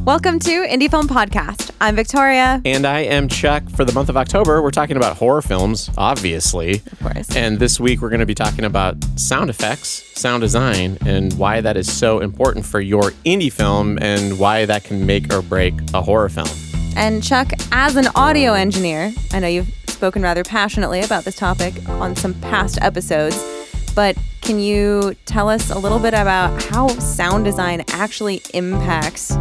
Welcome to Indie Film Podcast. I'm Victoria. And I am Chuck. For the month of October, we're talking about horror films, obviously. Of course. And this week, we're going to be talking about sound effects, sound design, and why that is so important for your indie film and why that can make or break a horror film. And Chuck, as an audio engineer, I know you've spoken rather passionately about this topic on some past episodes, but can you tell us a little bit about how sound design actually impacts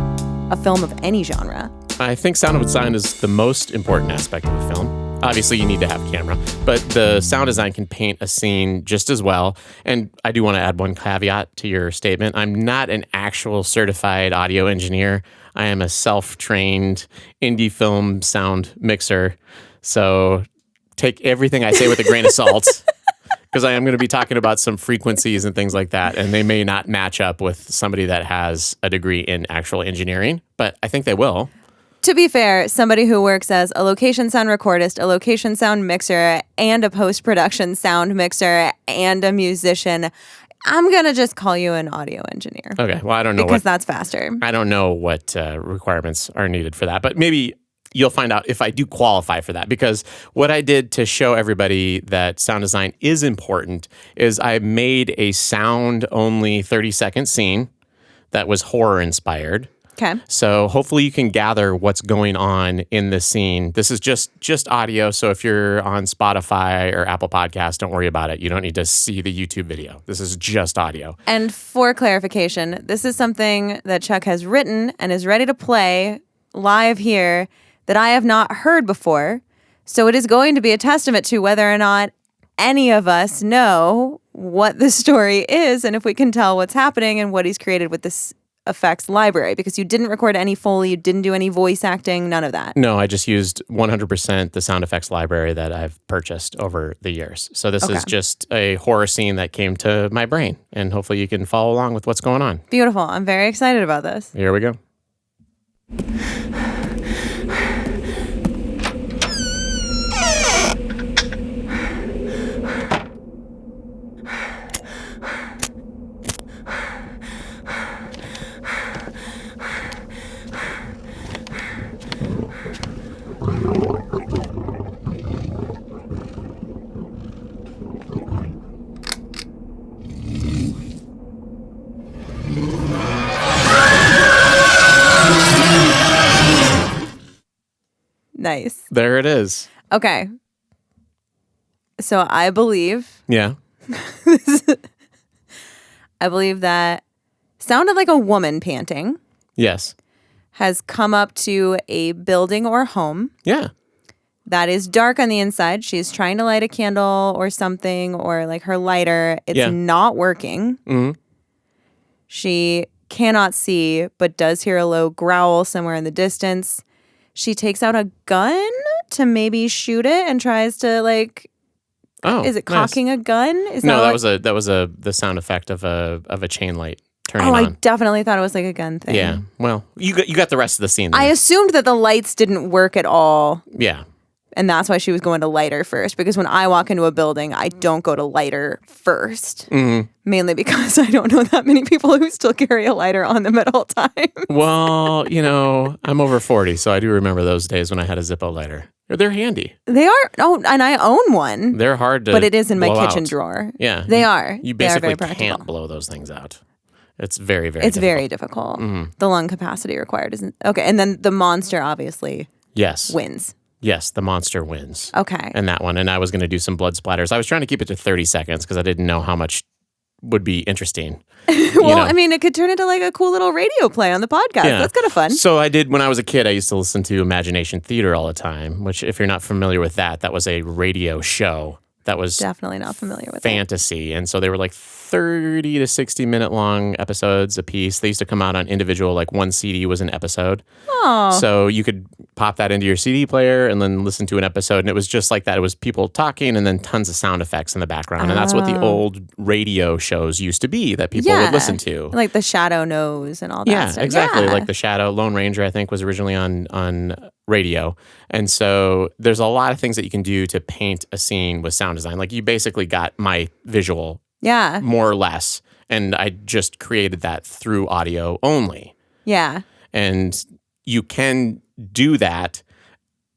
a film of any genre? I think sound design is the most important aspect of a film. Obviously, you need to have a camera, but the sound design can paint a scene just as well. And I do want to add one caveat to your statement. I'm not an actual certified audio engineer. I am a self-trained indie film sound mixer. So take everything I say with a grain of salt. Because I am going to be talking about some frequencies and things like that, and they may not match up with somebody that has a degree in actual engineering, but I think they will. To be fair, somebody who works as a location sound recordist, a location sound mixer, and a post-production sound mixer, and a musician, I'm going to just call you an audio engineer. Okay, well, I don't know because that's faster. I don't know what requirements are needed for that, but maybe you'll find out if I do qualify for that, because what I did to show everybody that sound design is important is I made a sound-only 30-second scene that was horror-inspired. Okay. So hopefully you can gather what's going on in the scene. This is just audio, so if you're on Spotify or Apple Podcasts, don't worry about it. You don't need to see the YouTube video. This is just audio. And for clarification, this is something that Chuck has written and is ready to play live here that I have not heard before. So it is going to be a testament to whether or not any of us know what the story is and if we can tell what's happening and what he's created with this effects library, because you didn't record any Foley, you didn't do any voice acting, none of that. No, I just used 100% the sound effects library that I've purchased over the years. So this is just a horror scene that came to my brain, and hopefully you can follow along with what's going on. Beautiful. I'm very excited about this. Here we go. Nice. There it is. Okay. So I believe Yeah. I believe that sounded like a woman panting Yes. has come up to a building or home Yeah. that is dark on the inside. She's trying to light a candle or something, or like her lighter. It's not working. Mm-hmm. She cannot see, but does hear a low growl somewhere in the distance. She takes out a gun to maybe shoot it and tries to like. Oh, is it cocking a gun? Is no, that was the sound effect of a chain light turning Oh, on. I definitely thought it was like a gun thing. Yeah. Well, you got the rest of the scene there. I assumed that the lights didn't work at all. Yeah. And that's why she was going to lighter first. Because when I walk into a building, I don't go to lighter first. Mm-hmm. Mainly because I don't know that many people who still carry a lighter on them at all times. Well, I'm over 40, so I do remember those days when I had a Zippo lighter. They're handy. They are. Oh, and I own one. They're hard to But it is in my blow kitchen out. drawer. Yeah. They are. You They are basically very practical. can't blow those things out. It's very, very It's difficult. very difficult. Mm-hmm. The lung capacity required isn't. Okay. And then the monster obviously wins. Yes, the monster wins. Okay. And that one. And I was going to do some blood splatters. I was trying to keep it to 30 seconds because I didn't know how much would be interesting. Well, I mean, it could turn into like a cool little radio play on the podcast. Yeah. That's kind of fun. So I did, when I was a kid, I used to listen to Imagination Theater all the time, which if you're not familiar with that was a radio show that was Definitely not familiar with fantasy. And so they were like 30 to 60 minute long episodes a piece. They used to come out on individual, like one CD was an episode. Oh. So you could pop that into your CD player and then listen to an episode. And it was just like that. It was people talking and then tons of sound effects in the background. And that's what the old radio shows used to be that people would listen to. Like the Shadow Knows and all that stuff. Yeah, exactly. Yeah. Like the Shadow, Lone Ranger, I think, was originally on radio. And so there's a lot of things that you can do to paint a scene with sound design. Like you basically got my visual, more or less. And I just created that through audio only. Yeah. And you can do that.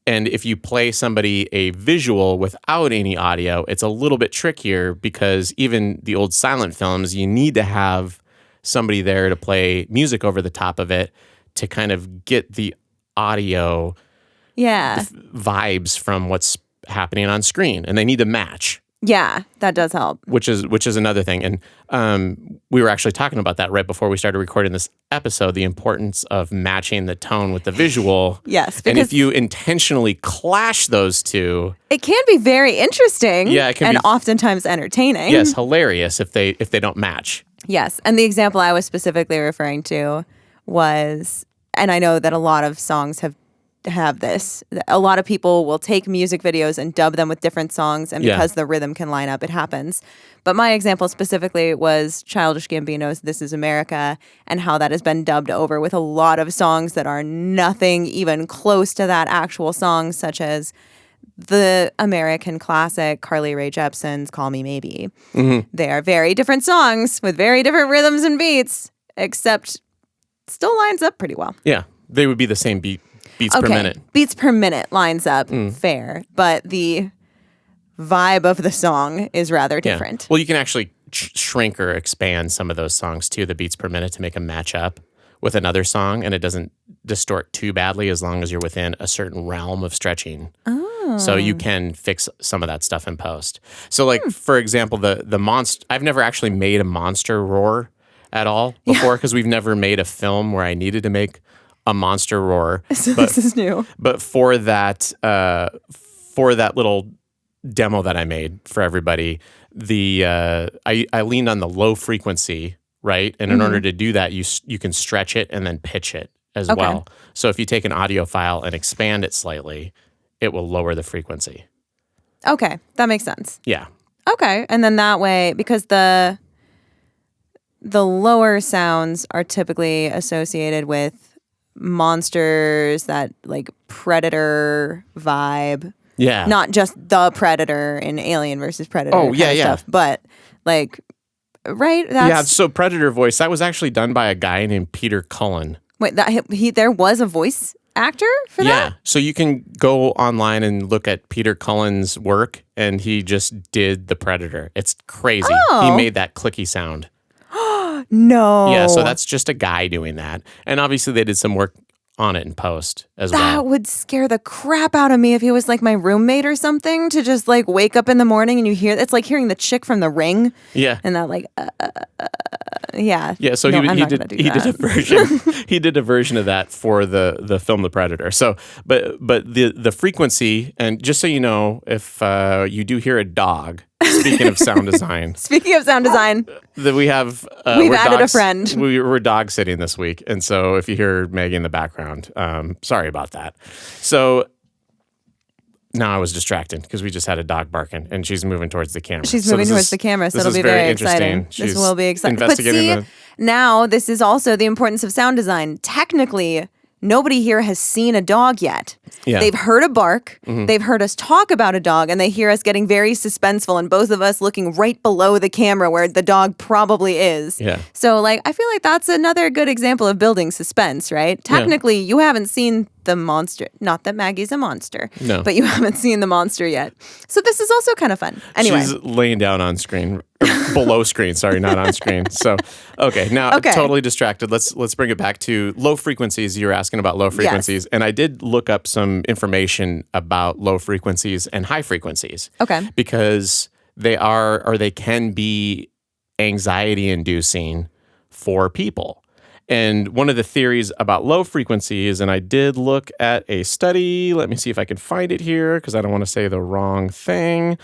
And if you play somebody a visual without any audio, it's a little bit trickier because even the old silent films, you need to have somebody there to play music over the top of it to kind of get the audio vibes from what's happening on screen. And they need to match. Yeah, that does help. Which is another thing. And we were actually talking about that right before we started recording this episode, the importance of matching the tone with the visual. Yes. And if you intentionally clash those two, it can be very interesting it can and be, oftentimes entertaining. Yes, hilarious if they don't match. Yes. And the example I was specifically referring to was, and I know that a lot of songs have this. A lot of people will take music videos and dub them with different songs, and because the rhythm can line up, it happens. But my example specifically was Childish Gambino's This Is America, and how that has been dubbed over with a lot of songs that are nothing even close to that actual song, such as the American classic Carly Rae Jepsen's Call Me Maybe. Mm-hmm. They are very different songs with very different rhythms and beats, except still lines up pretty well. Yeah, they would be the same beats per minute. Beats per minute lines up, fair. But the vibe of the song is rather different. Yeah. Well, you can actually shrink or expand some of those songs too, the beats per minute, to make them match up with another song, and it doesn't distort too badly as long as you're within a certain realm of stretching. Oh. So you can fix some of that stuff in post. So like, for example, the monster, I've never actually made a monster roar at all before because we've never made a film where I needed to make a monster roar. So this is new. But for that little demo that I made for everybody, I leaned on the low frequency, right? And in order to do that, you can stretch it and then pitch it as well. So if you take an audio file and expand it slightly, it will lower the frequency. Okay, that makes sense. Yeah. Okay, and then that way, because the lower sounds are typically associated with monsters, that like predator vibe. Yeah. Not just the predator in Alien versus Predator. Oh, yeah, stuff, but like, right? That's, so Predator voice, that was actually done by a guy named Peter Cullen. Wait, there was a voice actor for that? Yeah. So you can go online and look at Peter Cullen's work, and he just did the Predator. It's crazy. Oh. He made that clicky sound. No. Yeah, so that's just a guy doing that. And obviously they did some work on it in post as well. That would scare the crap out of me if he was like my roommate or something, to just like wake up in the morning and you hear, it's like hearing the chick from The Ring. Yeah. And that like, yeah. Yeah, so no, he did a version. He did a version of that for the film The Predator. So, but the frequency, and just so you know, if you do hear a dog, speaking of sound design. Speaking of sound design. That we have... we've added a friend. We're dog sitting this week. And so if you hear Maggie in the background, sorry about that. So now I was distracted because we just had a dog barking and she's moving towards the camera. She's moving towards the camera, so it'll be very exciting. This will be exciting. But see, now this is also the importance of sound design. Technically, nobody here has seen a dog yet. Yeah. They've heard a bark, they've heard us talk about a dog, and they hear us getting very suspenseful and both of us looking right below the camera where the dog probably is. Yeah. So like, I feel like that's another good example of building suspense, right? Technically, you haven't seen the monster. Not that Maggie's a monster, no, but you haven't seen the monster yet. So this is also kind of fun. Anyway. She's laying down on screen. Below screen, sorry, not on screen. So, now totally distracted. Let's bring it back to low frequencies. You were asking about low frequencies, yes. And I did look up some information about low frequencies and high frequencies. Okay. Because they can be anxiety inducing for people. And one of the theories about low frequencies, and I did look at a study, let me see if I can find it here because I don't want to say the wrong thing.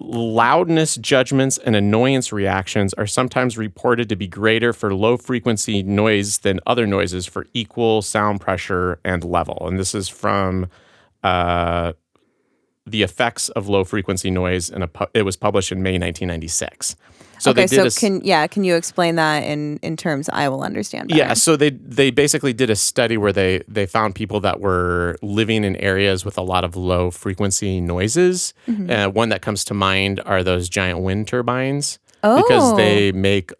Loudness judgments and annoyance reactions are sometimes reported to be greater for low frequency noise than other noises for equal sound pressure and level. And this is from The Effects of Low Frequency Noise, and it was published in May 1996. So can you explain that in terms I will understand better? Yeah, so they basically did a study where they found people that were living in areas with a lot of low frequency noises. Mm-hmm. One that comes to mind are those giant wind turbines. Oh. Because they make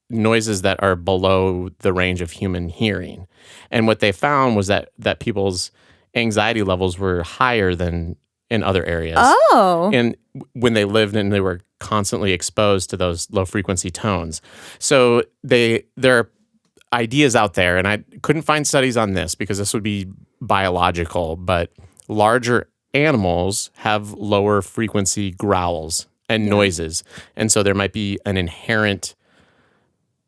noises that are below the range of human hearing. And what they found was that people's anxiety levels were higher than in other areas. Oh. And when they lived and they were constantly exposed to those low frequency tones. So there are ideas out there, and I couldn't find studies on this because this would be biological, but larger animals have lower frequency growls and noises. And so there might be an inherent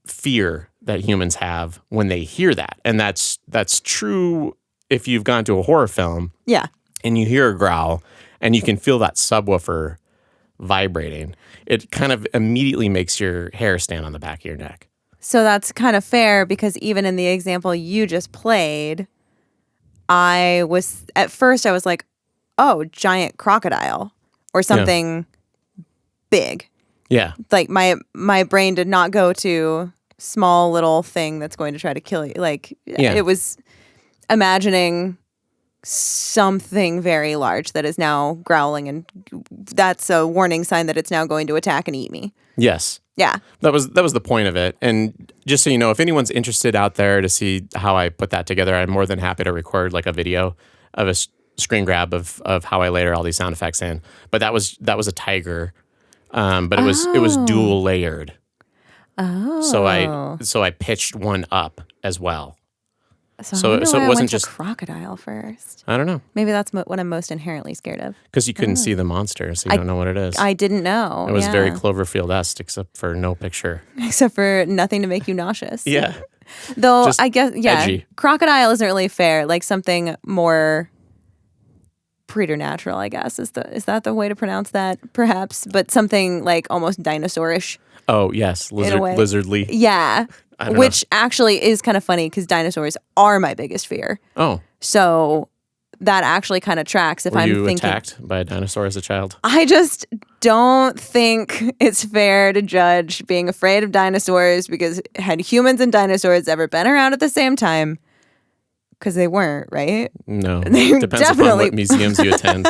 fear that humans have when they hear that. And that's true if you've gone to a horror film. Yeah. And you hear a growl and you can feel that subwoofer vibrating. It kind of immediately makes your hair stand on the back of your neck. So that's kind of fair because even in the example you just played, at first I was like, oh, giant crocodile or something big. Yeah. Like my brain did not go to small little thing that's going to try to kill you. Like it was imagining something very large that is now growling, and that's a warning sign that it's now going to attack and eat me. Yes. Yeah. That was the point of it. And just so you know, if anyone's interested out there to see how I put that together, I'm more than happy to record like a video of a screen grab of how I layer all these sound effects in. But that was a tiger, but it was dual layered. Oh. So I pitched one up as well. So it I wasn't went just to crocodile first. I don't know, Maybe that's what I'm most inherently scared of. because you couldn't see the monster, so you don't know what it is. I didn't know. It was very Cloverfield-esque, except for no picture. Except for nothing to make you nauseous. Yeah. Though Just I guess edgy. Crocodile isn't really fair. Like something more preternatural, I guess is that the way to pronounce that? Perhaps, but something like almost dinosaurish. Oh yes, lizardly. Yeah, which actually is kind of funny because dinosaurs are my biggest fear. Oh, so that actually kind of tracks. If were I'm you thinking, attacked by a dinosaur as a child? I just don't think it's fair to judge being afraid of dinosaurs because had humans and dinosaurs ever been around at the same time? Because they weren't, right? No. They Depends upon definitely- what museums you attend.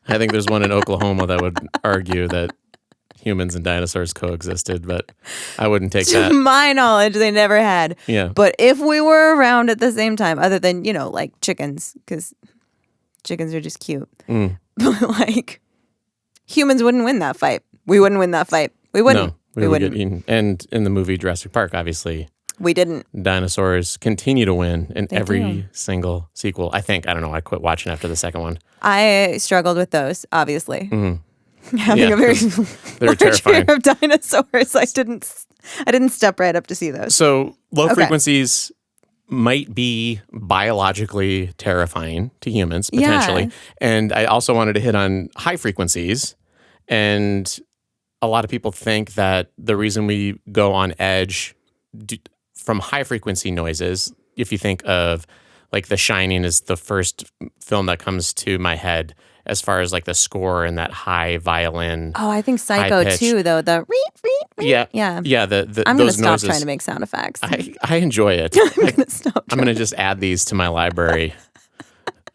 I think there's one in Oklahoma that would argue that humans and dinosaurs coexisted, but I wouldn't take To that. my knowledge, they never had. Yeah. But if we were around at the same time, other than, like chickens, because chickens are just cute. But like, humans wouldn't win that fight. We wouldn't win that fight. We wouldn't. No, we would wouldn't. get eaten. And in the movie Jurassic Park, obviously, We didn't. dinosaurs continue to win in every do. single sequel. I think. I don't know. I quit watching after the second one. I struggled with those, obviously. Having Yeah, a very they're large terrifying. fear of dinosaurs, I didn't step right up to see those. So low Okay. frequencies might be biologically terrifying to humans, potentially. Yeah. And I also wanted to hit on high frequencies. And a lot of people think that the reason we go on edge from high frequency noises, if you think of like The Shining is the first film that comes to my head as far as like the score and that high violin. Oh, I think Psycho high-pitched. too, though. The Yeah. Yeah. Yeah. I'm going to those stop noises. trying to make sound effects. I enjoy it. I'm going to stop. I'm going to just add these to my library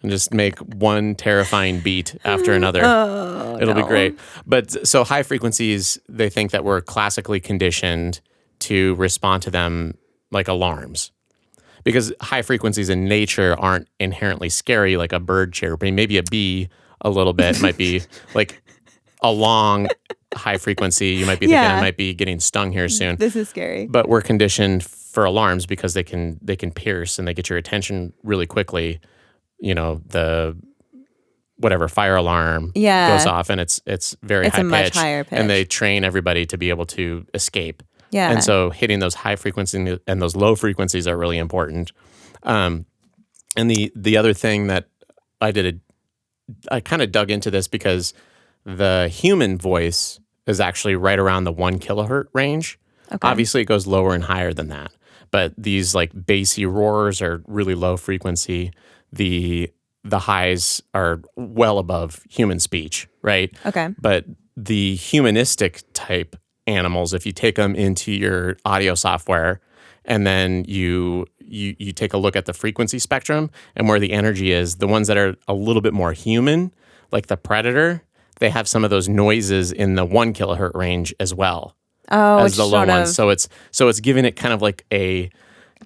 and just make one terrifying beat after another. It'll be great. But so high frequencies, they think that we're classically conditioned to respond to them like alarms. Because high frequencies in nature aren't inherently scary, like a bird chirping. Maybe a bee a little bit might be like a long high frequency. You might be thinking I might be getting stung here soon. This is scary. But we're conditioned for alarms because they can pierce and they get your attention really quickly. The whatever fire alarm goes off and it's very It's high a much pitch, higher pitch. and they train everybody to be able to escape. Yeah. And so hitting those high frequencies and those low frequencies are really important. And the other thing that I kind of dug into this because the human voice is actually right around the 1 kilohertz range. Okay. Obviously, it goes lower and higher than that. But these like bassy roars are really low frequency. The highs are well above human speech, right? Okay. But the humanistic type animals, if you take them into your audio software and then you take a look at the frequency spectrum and where the energy is, the ones that are a little bit more human, like the predator, they have some of those noises in the 1 kilohertz range as well. as the low sort one. of- So it's giving it kind of like a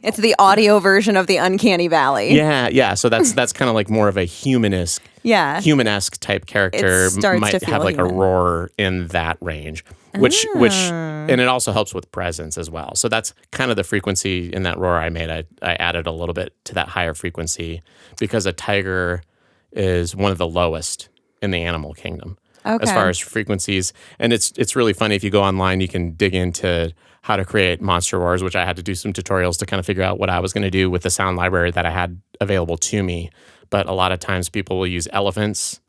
It's the audio version of the Uncanny Valley. yeah. So that's kind of like more of a human-esque type character. It starts might to feel have like human. a roar in that range, which and it also helps with presence as well. So that's kind of the frequency in that roar I made. I added a little bit to that higher frequency because a tiger is one of the lowest in the animal kingdom as far as frequencies. And it's really funny. If you go online, you can dig into how to create monster roars, which I had to do some tutorials to kind of figure out what I was going to do with the sound library that I had available to me. But a lot of times people will use elephants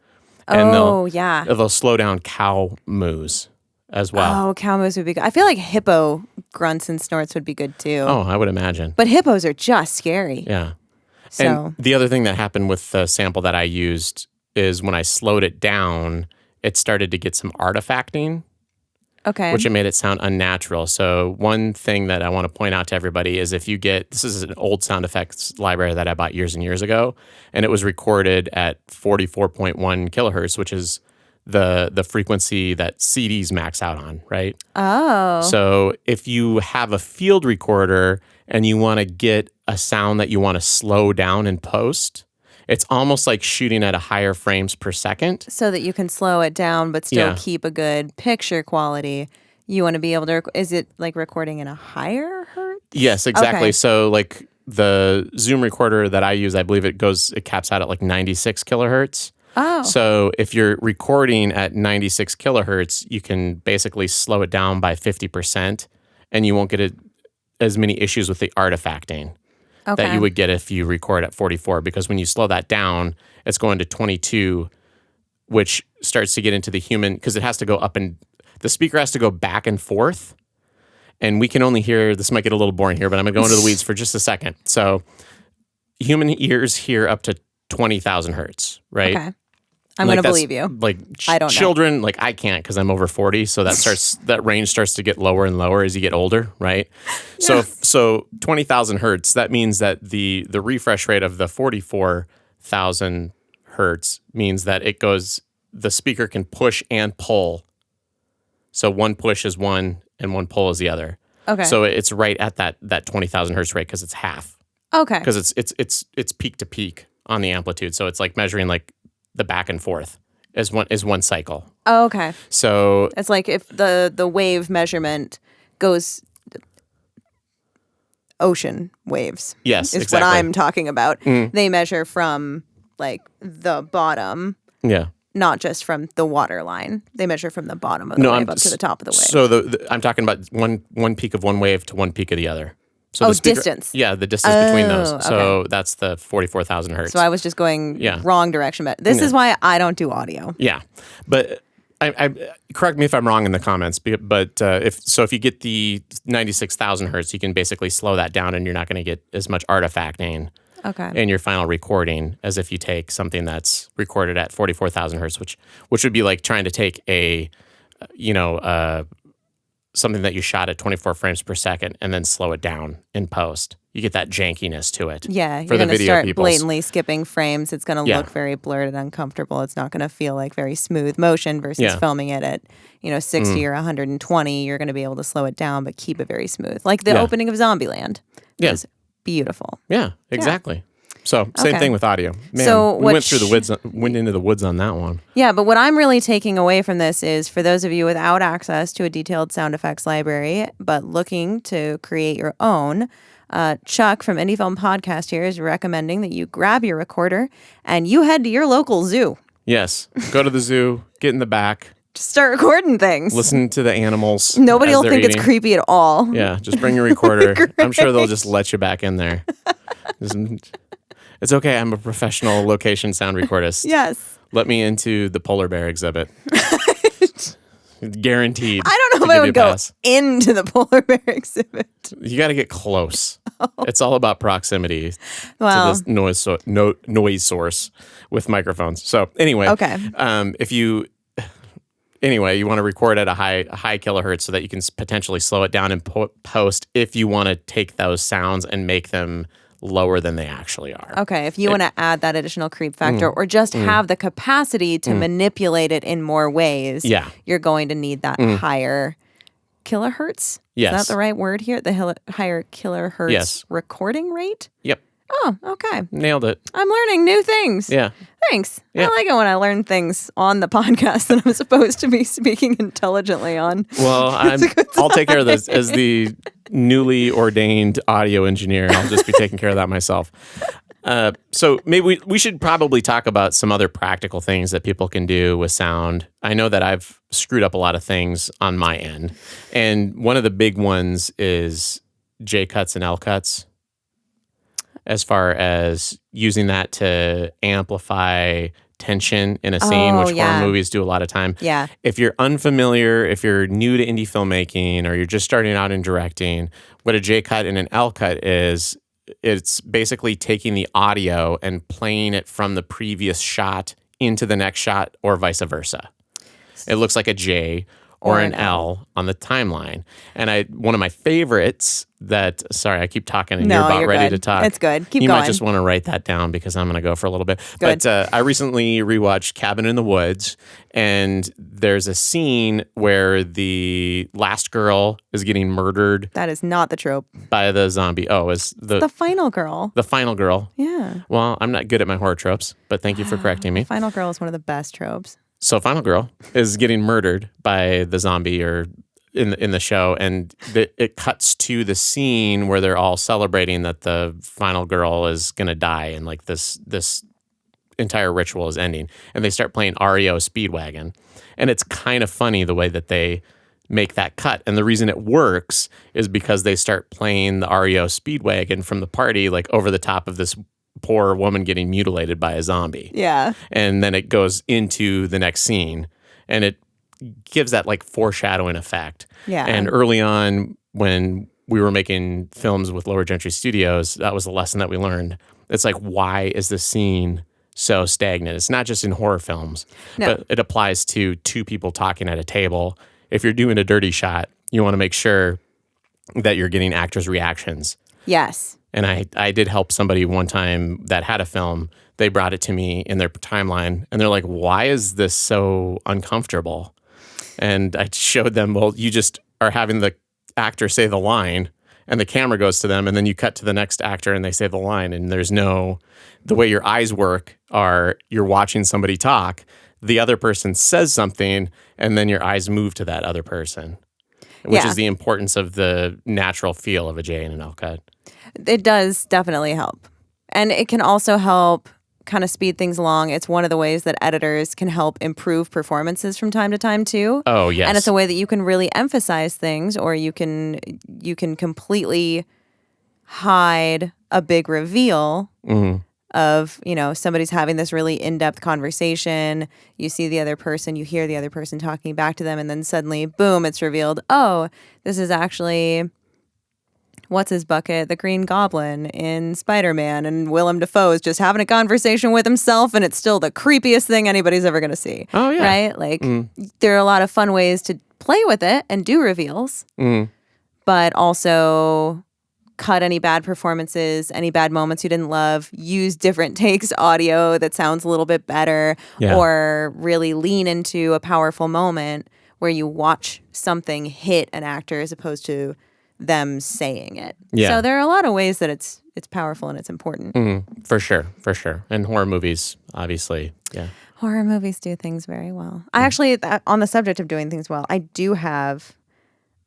and they'll slow down cow moos as well. Oh, cow moos would be good. I feel like hippo grunts and snorts would be good too. Oh, I would imagine. But hippos are just scary. Yeah. So And the other thing that happened with the sample that I used is when I slowed it down, it started to get some artifacting, okay. which it made it sound unnatural. So one thing that I want to point out to everybody is if you get, this is an old sound effects library that I bought years and years ago, and it was recorded at 44.1 kilohertz, which is the frequency that CDs max out on, right? Oh. So if you have a field recorder and you want to get a sound that you want to slow down in post, it's almost like shooting at a higher frames per second. So that you can slow it down but still Yeah. keep a good picture quality. You want to be able to, is it like recording in a higher hertz? Yes, exactly. Okay. So like the Zoom recorder that I use, I believe it caps out at like 96 kilohertz. Oh. So if you're recording at 96 kilohertz, you can basically slow it down by 50% and you won't get as many issues with the artifacting that you would get if you record at 44, because when you slow that down, it's going to 22, which starts to get into the human, because it has to go up and the speaker has to go back and forth. And we can only hear, this might get a little boring here, but I'm going to go into the weeds for just a second. So human ears hear up to 20,000 hertz, right? Okay. I'm going to believe you. Like I don't know. children, like I can't because I'm over 40, so that range starts to get lower and lower as you get older, right? Yeah. So 20,000 hertz, that means that the refresh rate of the 44,000 hertz means that the speaker can push and pull. So one push is one and one pull is the other. Okay. So it's right at that 20,000 hertz rate because it's half. Okay. Because it's peak to peak on the amplitude, so it's like measuring like the back and forth is one cycle. Oh, okay. So It's like if the wave measurement goes ocean waves. yes, is exactly. what I'm talking about. They measure from like the bottom, Yeah. not just from the water line. They measure from the bottom of the wave up to the top of the wave. So I'm talking about one peak of one wave to one peak of the other. So the distance. Yeah, the distance between those. So okay. that's the 44,000 hertz. So I was just going wrong direction. But this is why I don't do audio. Yeah, but I correct me if I'm wrong in the comments. But if you get the 96,000 hertz, you can basically slow that down, and you're not going to get as much artifacting in your final recording as if you take something that's recorded at 44,000 hertz, which would be like trying to take something that you shot at 24 frames per second and then slow it down in post. You get that jankiness to it. Yeah, for you're the going to video start peoples. blatantly skipping frames. It's going to look very blurred and uncomfortable. It's not going to feel like very smooth motion versus filming it at 60 or 120. You're going to be able to slow it down but keep it very smooth. Like the opening of Zombieland. It was beautiful. Yeah, exactly. So same thing with audio. Man, So we went into the woods on that one. Yeah, but what I'm really taking away from this is for those of you without access to a detailed sound effects library, but looking to create your own, Chuck from Indie Film Podcast here is recommending that you grab your recorder and you head to your local zoo. Yes. Go to the zoo, get in the back, Just start recording things. listen to the animals. Nobody as will they're think eating. it's creepy at all. Yeah, just bring your recorder. I'm sure they'll just let you back in there. It's okay. I'm a professional location sound recordist. Yes. Let me into the polar bear exhibit. Guaranteed. I don't know to if I give you would a go pass. into the polar bear exhibit. You got to get close. It's all about proximity Wow. to this noise source with microphones. So anyway, if you you want to record at a high kilohertz so that you can potentially slow it down in post if you want to take those sounds and make them lower than they actually are. Okay, if you want to add that additional creep factor or just have the capacity to manipulate it in more ways, you're going to need that higher kilohertz. Yes. Is that the right word here? The higher kilohertz Yes. recording rate? Yep. Oh, okay. Nailed it. I'm learning new things. Yeah. Thanks. Yeah. I like it when I learn things on the podcast that I'm supposed to be speaking intelligently on. Well, I'll take care of this as the newly ordained audio engineer. I'll just be taking care of that myself. So maybe we should probably talk about some other practical things that people can do with sound. I know that I've screwed up a lot of things on my end. And one of the big ones is J cuts and L cuts, as far as using that to amplify tension in a scene, which horror movies do a lot of time. Yeah. If you're unfamiliar, if you're new to indie filmmaking, or you're just starting out in directing, what a J cut and an L cut is, it's basically taking the audio and playing it from the previous shot into the next shot, or vice versa. It looks like a J or an L on the timeline. And one of my favorites sorry, I keep talking and you're about ready good. to talk. It's good. Keep you going. might just want to write that down because I'm going to go for a little bit. Good. But I recently rewatched Cabin in the Woods, and there's a scene where the last girl is getting murdered. That is not the trope. By the zombie. Oh, is The final girl. The final girl. Yeah. Well, I'm not good at my horror tropes, but thank you for correcting me. Final girl is one of the best tropes. So final girl is getting murdered by the zombie or in the show, and it cuts to the scene where they're all celebrating that the final girl is going to die, and like this entire ritual is ending, and they start playing REO Speedwagon. And it's kind of funny the way that they make that cut. And the reason it works is because they start playing the REO Speedwagon from the party, like over the top of this poor woman getting mutilated by a zombie. Yeah. And then it goes into the next scene, and it gives that like foreshadowing effect. Yeah. And early on, when we were making films with Lower Gentry Studios, that was the lesson that we learned. It's like, why is the scene so stagnant? It's not just in horror films, but it applies to two people talking at a table. If you're doing a dirty shot, you want to make sure that you're getting actors' reactions. Yes. And I did help somebody one time that had a film. They brought it to me in their timeline, and they're like, why is this so uncomfortable? And I showed them, well, you just are having the actor say the line, and the camera goes to them, and then you cut to the next actor, and they say the line, and the way your eyes work are, you're watching somebody talk, the other person says something, and then your eyes move to that other person, which is the importance of the natural feel of a J and an L cut. It does definitely help. And it can also help kind of speed things along. It's one of the ways that editors can help improve performances from time to time too. Oh, yes. And it's a way that you can really emphasize things, or you can completely hide a big reveal of, somebody's having this really in-depth conversation. You see the other person, you hear the other person talking back to them, and then suddenly, boom, it's revealed, oh, this is actually what's his bucket, the Green Goblin in Spider-Man, and Willem Dafoe is just having a conversation with himself, and it's still the creepiest thing anybody's ever going to see. Oh, yeah. Right? Like, there are a lot of fun ways to play with it and do reveals, but also cut any bad performances, any bad moments you didn't love, use different takes audio that sounds a little bit better, or really lean into a powerful moment where you watch something hit an actor as opposed to them saying it. Yeah. So there are a lot of ways that it's powerful and it's important. For sure. And horror movies, obviously. Yeah. Horror movies do things very well. I actually, on the subject of doing things well, I do have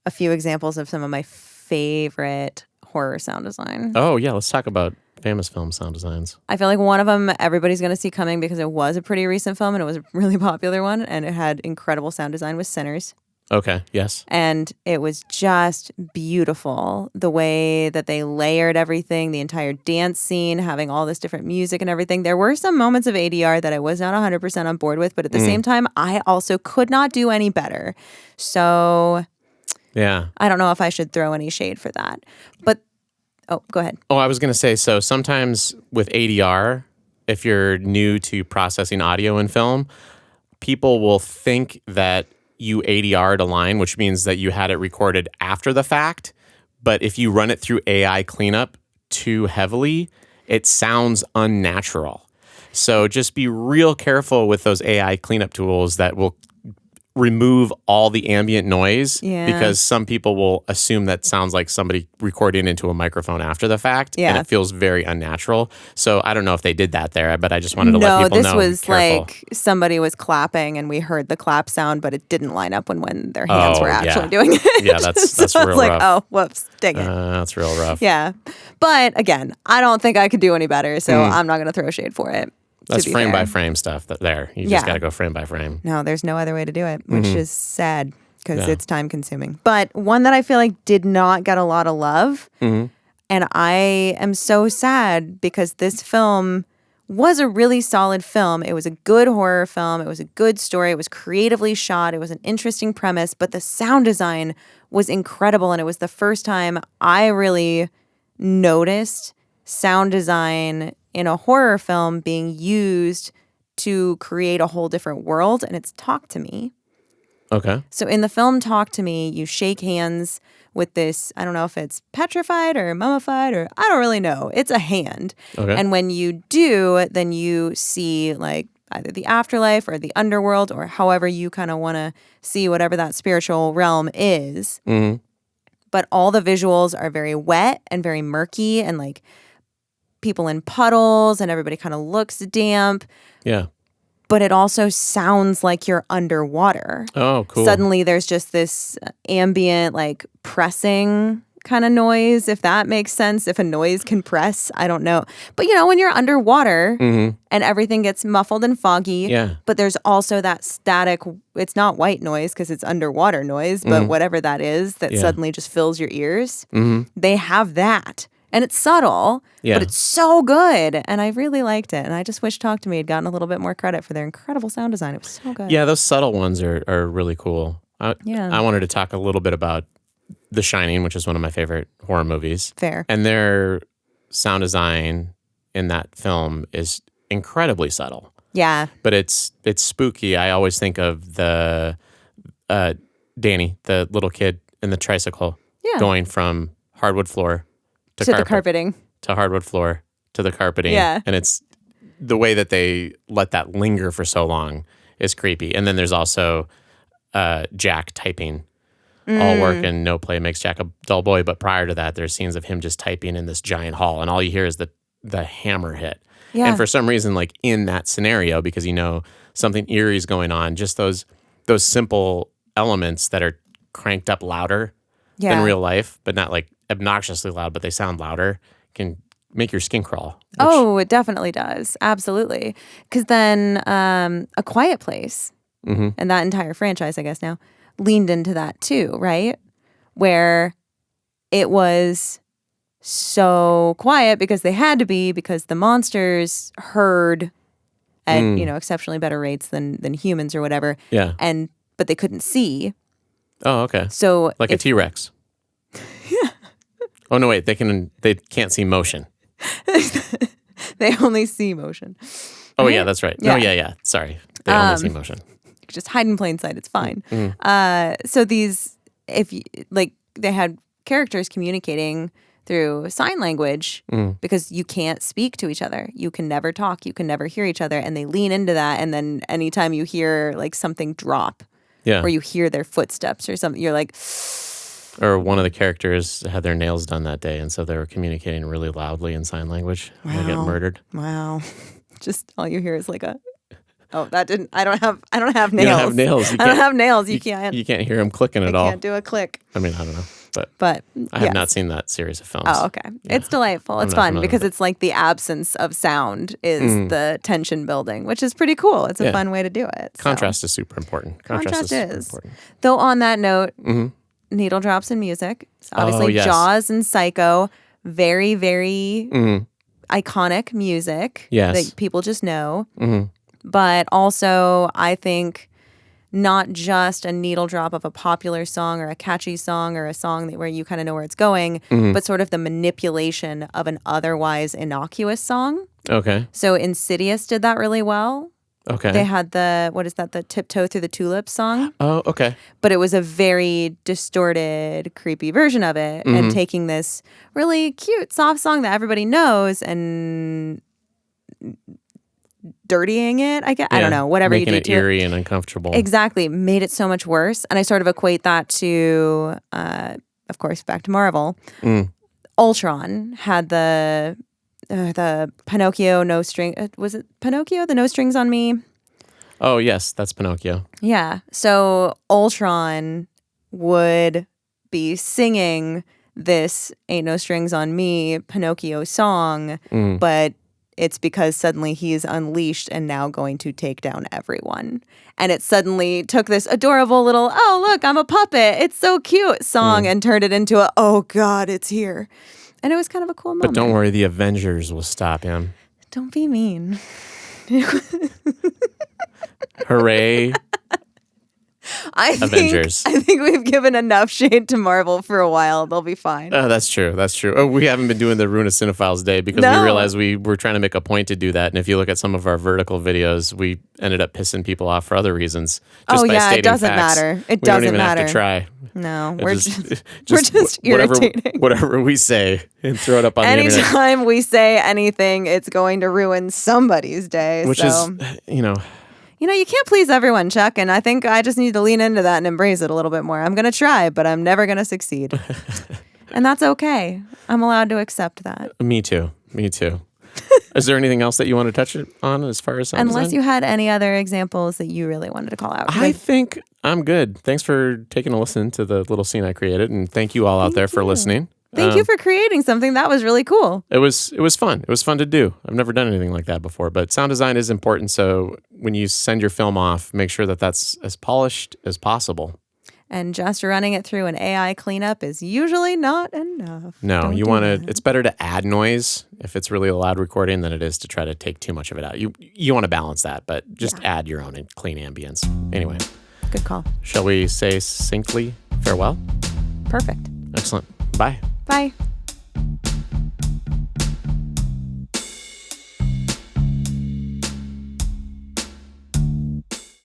a few examples of some of my favorite horror sound design. Oh, yeah. Let's talk about famous film sound designs. I feel like one of them everybody's going to see coming because it was a pretty recent film and it was a really popular one, and it had incredible sound design, was Sinners. Okay, yes. And it was just beautiful, the way that they layered everything, the entire dance scene, having all this different music and everything. There were some moments of ADR that I was not 100% on board with, but at the same time, I also could not do any better. So yeah, I don't know if I should throw any shade for that. But, go ahead. Oh, I was going to say, so sometimes with ADR, if you're new to processing audio in film, people will think that you ADR'd a line, which means that you had it recorded after the fact. But if you run it through AI cleanup too heavily, it sounds unnatural. So just be real careful with those AI cleanup tools that will remove all the ambient noise Yeah. because some people will assume that sounds like somebody recording into a microphone after the fact, and it feels very unnatural. So I don't know if they did that there, but I just wanted to let people know. No, this was careful. like somebody was clapping and we heard the clap sound, but it didn't line up when their hands were actually doing it. Yeah, that's so real I was rough. oh, whoops, dang it. That's real rough. Yeah. But again, I don't think I could do any better, so I'm not going to throw shade for it. That's frame by frame stuff there. You just got to go frame by frame. No, there's no other way to do it, which is sad because it's time consuming. But one that I feel like did not get a lot of love, and I am so sad because this film was a really solid film. It was a good horror film. It was a good story. It was creatively shot. It was an interesting premise, but the sound design was incredible. And it was the first time I really noticed sound design in a horror film being used to create a whole different world, and it's Talk to Me. Okay. So in the film Talk to Me, you shake hands with this, I don't know if it's petrified or mummified or I don't really know. It's a hand. Okay. And when you do, then you see like either the afterlife or the underworld or however you kind of want to see whatever that spiritual realm is. Mm-hmm. But all the visuals are very wet and very murky and like people in puddles and everybody kind of looks damp. Yeah. But it also sounds like you're underwater. Oh, cool. Suddenly there's just this ambient like pressing kind of noise, if that makes sense. If a noise can press, I don't know. But you know, when you're underwater and everything gets muffled and foggy, but there's also that static, it's not white noise because it's underwater noise, but whatever that is that suddenly just fills your ears. They have that. And it's subtle, but it's so good. And I really liked it. And I just wish Talk to Me had gotten a little bit more credit for their incredible sound design. It was so good. Yeah, those subtle ones are really cool. I wanted to talk a little bit about The Shining, which is one of my favorite horror movies. Fair. And their sound design in that film is incredibly subtle. Yeah. But it's spooky. I always think of the Danny, the little kid in the tricycle, going from hardwood floor to the carpeting. To hardwood floor, to the carpeting. Yeah. And it's the way that they let that linger for so long is creepy. And then there's also Jack typing. All work and no play makes Jack a dull boy. But prior to that, there's scenes of him just typing in this giant hall. And all you hear is the hammer hit. Yeah. And for some reason, like in that scenario, because you know something eerie is going on, just those simple elements that are cranked up louder than real life, but not like obnoxiously loud, but they sound louder, can make your skin crawl. Oh, it definitely does. Absolutely. Because then A Quiet Place and that entire franchise, I guess now, leaned into that too, right? Where it was so quiet because they had to be, because the monsters heard at exceptionally better rates than humans or whatever. Yeah. But they couldn't see. Oh, okay. So like a T-Rex. Yeah. Oh no, wait. They can't see motion. They only see motion. Oh yeah, that's right. Yeah. No, yeah. Sorry, they only see motion. You can just hide in plain sight. It's fine. So these, they had characters communicating through sign language because you can't speak to each other. You can never talk. You can never hear each other. And they lean into that. And then anytime you hear like something drop, or you hear their footsteps or something, you're like. Or one of the characters had their nails done that day, and so they were communicating really loudly in sign language. Wow. They get murdered. Wow. Just all you hear is like that didn't. I don't have nails. You don't have nails. I don't have nails. You can't hear them clicking at all. You can't do a click. I mean, I don't know. But I have not seen that series of films. Oh, okay. Yeah. It's delightful. It's fun because it's like the absence of sound is the tension building, which is pretty cool. It's a fun way to do it. Contrast is super important. Contrast is. Super important. Though on that note, needle drops in music. So obviously, Jaws and Psycho, very, very iconic music that people just know. But also, I think not just a needle drop of a popular song or a catchy song or a song where you kind of know where it's going, but sort of the manipulation of an otherwise innocuous song. Okay. So Insidious did that really well. Okay. They had the Tiptoe Through the Tulips song. Oh, okay. But it was a very distorted, creepy version of it, and taking this really cute, soft song that everybody knows and dirtying it. I don't know, whatever you making do it to eerie and uncomfortable. Exactly. Made it so much worse. And I sort of equate that to, of course, back to Marvel. Ultron had the Pinocchio no string. Was it Pinocchio? The no strings on me? Oh, yes, that's Pinocchio. Yeah. So Ultron would be singing this Ain't No Strings on Me Pinocchio song, but it's because suddenly he's unleashed and now going to take down everyone. And it suddenly took this adorable little, oh, look, I'm a puppet. It's so cute song and turned it into a, oh, God, it's here. And it was kind of a cool moment. But don't worry, the Avengers will stop him. Don't be mean. Hooray. Avengers. I think we've given enough shade to Marvel for a while. They'll be fine. Oh, that's true. That's true. Oh, we haven't been doing the Runa Cinephiles Day because we realized we were trying to make a point to do that. And if you look at some of our vertical videos, we ended up pissing people off for other reasons. Just by stating it doesn't facts. matter. It we doesn't don't even matter. have to try. No, we're just whatever, irritating. Whatever we say and throw it up on the internet. Anytime we say anything, it's going to ruin somebody's day. Which is, you can't please everyone, Chuck, and I think I just need to lean into that and embrace it a little bit more. I'm going to try, but I'm never going to succeed. And that's okay. I'm allowed to accept that. Me too. Is there anything else that you want to touch on as far as sound Unless design? you had any other examples that you really wanted to call out. I think I'm good. Thanks for taking a listen to the little scene I created, and thank you all out there for listening. Thank you for creating something that was really cool. It was fun. It was fun to do. I've never done anything like that before, but sound design is important. So when you send your film off, make sure that that's as polished as possible. And just running it through an AI cleanup is usually not enough. No, you want to. It's better to add noise if it's really a loud recording than it is to try to take too much of it out. You want to balance that, but just add your own and clean ambience. Anyway, good call. Shall we say succinctly farewell? Perfect. Excellent. Bye. Bye.